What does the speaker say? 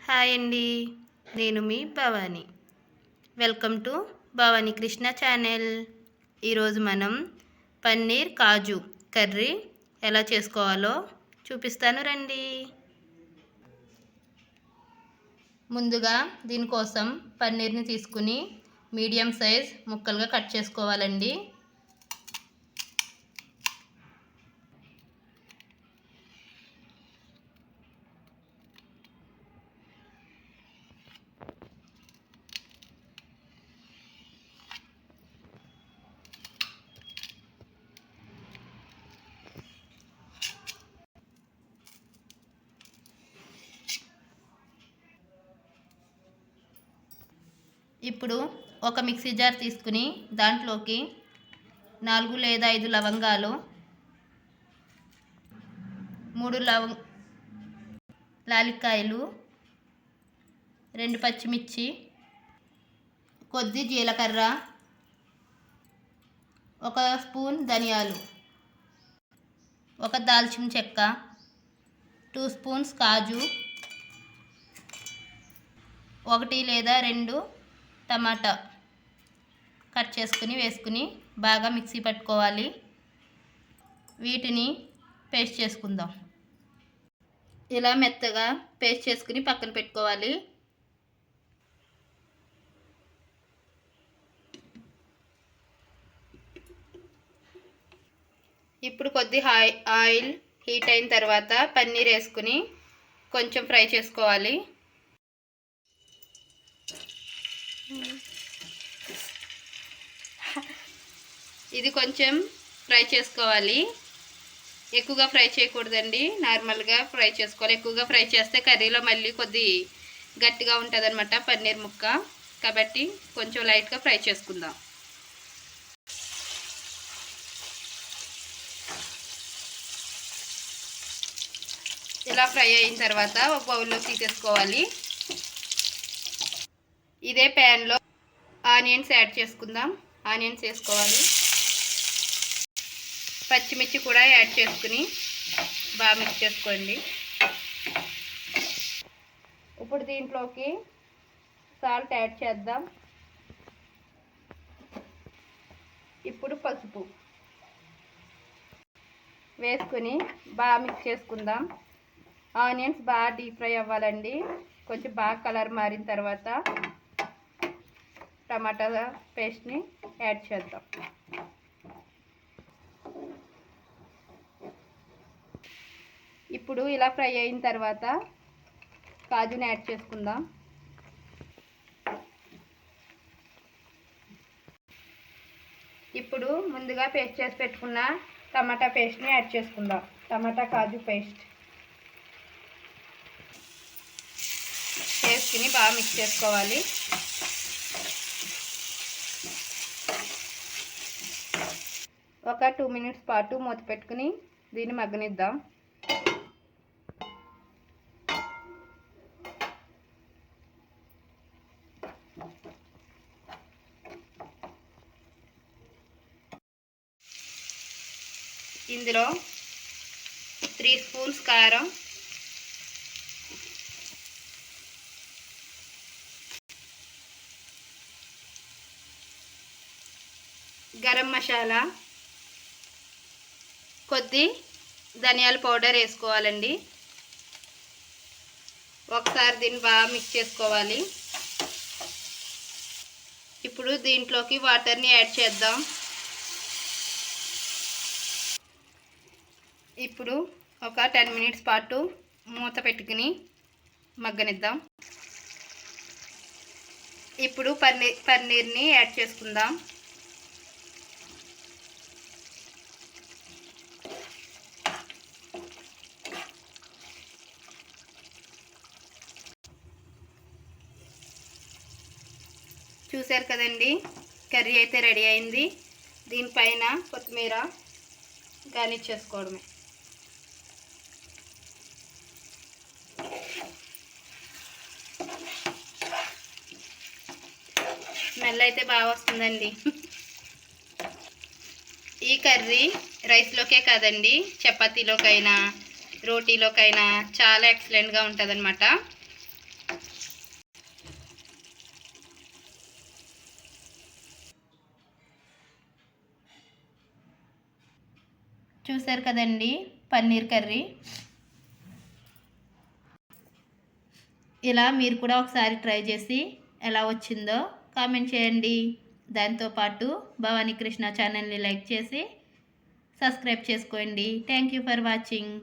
Hi అండి, నేను మీ Bhavani. Welcome to Bhavani Krishna channel. ఈరోజు మనం పన్నీర్ కాజు కర్రీ ఎలా చేసుకోవాలో చూపిస్తాను రండి. ముందుగా దీనికోసం పన్నీర్ని తీసుకుని మీడియం సైజ్ ముక్కలుగా కట్ చేసుకోవాలండి. ఇప్పుడు ఒక మిక్సీ జార్ తీసుకుని దాంట్లోకి 4 లేదా 5 లవంగాలు, 3 లాలిక్కాయలు, 2 పచ్చిమిర్చి, కొద్ది జీలకర్ర, 1 స్పూన్ ధనియాలు, 1 దాల్చిన చెక్క, 2 స్పూన్స్ కాజు, 1 లేదా 2 టమాటా కట్ చేసుకుని వేసుకుని బాగా మిక్సీ పట్టుకోవాలి. వీటిని పేస్ట్ చేసుకుందాం. ఇలా మెత్తగా పేస్ట్ చేసుకుని పక్కన పెట్టుకోవాలి. ఇప్పుడు కొద్ది ఆయిల్ హీట్ అయిన తర్వాత పన్నీర్ వేసుకుని కొంచెం ఫ్రై చేసుకోవాలి. ఇది కొంచెం ఫ్రై చేసుకోవాలి. ఎక్కువగా ఫ్రై చేయకూడదండి, నార్మల్గా ఫ్రై చేసుకోవాలి. ఎక్కువగా ఫ్రై చేస్తే కర్రీలో మళ్ళీ కొద్ది గట్టిగా ఉంటుంది అన్నమాట పన్నీర్ ముక్క. కాబట్టి కొంచెం లైట్గా ఫ్రై చేసుకుందాం. ఇలా ఫ్రై అయిన తర్వాత ఒక బౌల్లో తీసేసుకోవాలి. ఇదే ప్యాన్లో ఆనియన్స్ యాడ్ చేసుకుందాం. ఆనియన్స్ వేసుకోవాలి. పచ్చిమిర్చి కూడా యాడ్ చేసుకుని బాగా మిక్స్ చేసుకోండి. ఇప్పుడు దీంట్లోకి సాల్ట్ యాడ్ చేద్దాం. ఇప్పుడు పసుపు వేసుకుని బాగా మిక్స్ చేసుకుందాం. ఆనియన్స్ బాగా డీప్ ఫ్రై అవ్వాలండి. కొంచెం బాగా కలర్ మారిన తర్వాత టమాటా పేస్ట్ని యాడ్ చేద్దాం. ఇప్పుడు ఇలా ఫ్రై అయిన తర్వాత కాజుని యాడ్ చేసుకుందాం. ఇప్పుడు ముందుగా పేస్ట్ చేసి పెట్టుకున్న టమాటా పేస్ట్ని యాడ్ చేసుకుందాం. టమాటా కాజు పేస్ట్ వేసుకుని బాగా మిక్స్ చేసుకోవాలి. ఒక 2 మినిట్స్ పాటు మూత పెట్టుకుని దీన్ని మగ్గనిద్దాం. ఇందులో 3 స్పూన్స్ కారం, గరం మసాలా, కొద్ది ధనియాల పౌడర్ వేసుకోవాలండి. ఒకసారి దీన్ని బాగా మిక్స్ చేసుకోవాలి. ఇప్పుడు దీంట్లోకి వాటర్ని యాడ్ చేద్దాం. ఇప్పుడు ఒక 10 మినిట్స్ పాటు మూత పెట్టుకుని మగ్గనిద్దాం. ఇప్పుడు పన్నీర్ని యాడ్ చేసుకుందాం. చూశారు కదండి, కర్రీ అయితే రెడీ అయింది. దీనిపైన కొత్తిమీర గార్నిష్ చేసుకోవడమే. స్మెల్ అయితే బాగా వస్తుందండి. ఈ కర్రీ రైస్లోకే కాదండి, చపాతీలోకైనా రోటీలోకైనా చాలా ఎక్సలెంట్గా ఉంటుంది అన్నమాట. చూసారు కదండి పన్నీర్ కర్రీ. ఇలా మీరు కూడా ఒకసారి ట్రై చేసి ఎలా వచ్చిందో కామెంట్ చేయండి. దాంతోపాటు భవానీ కృష్ణ ఛానల్ని లైక్ చేసి సబ్స్క్రైబ్ చేసుకోండి. Thank you for watching.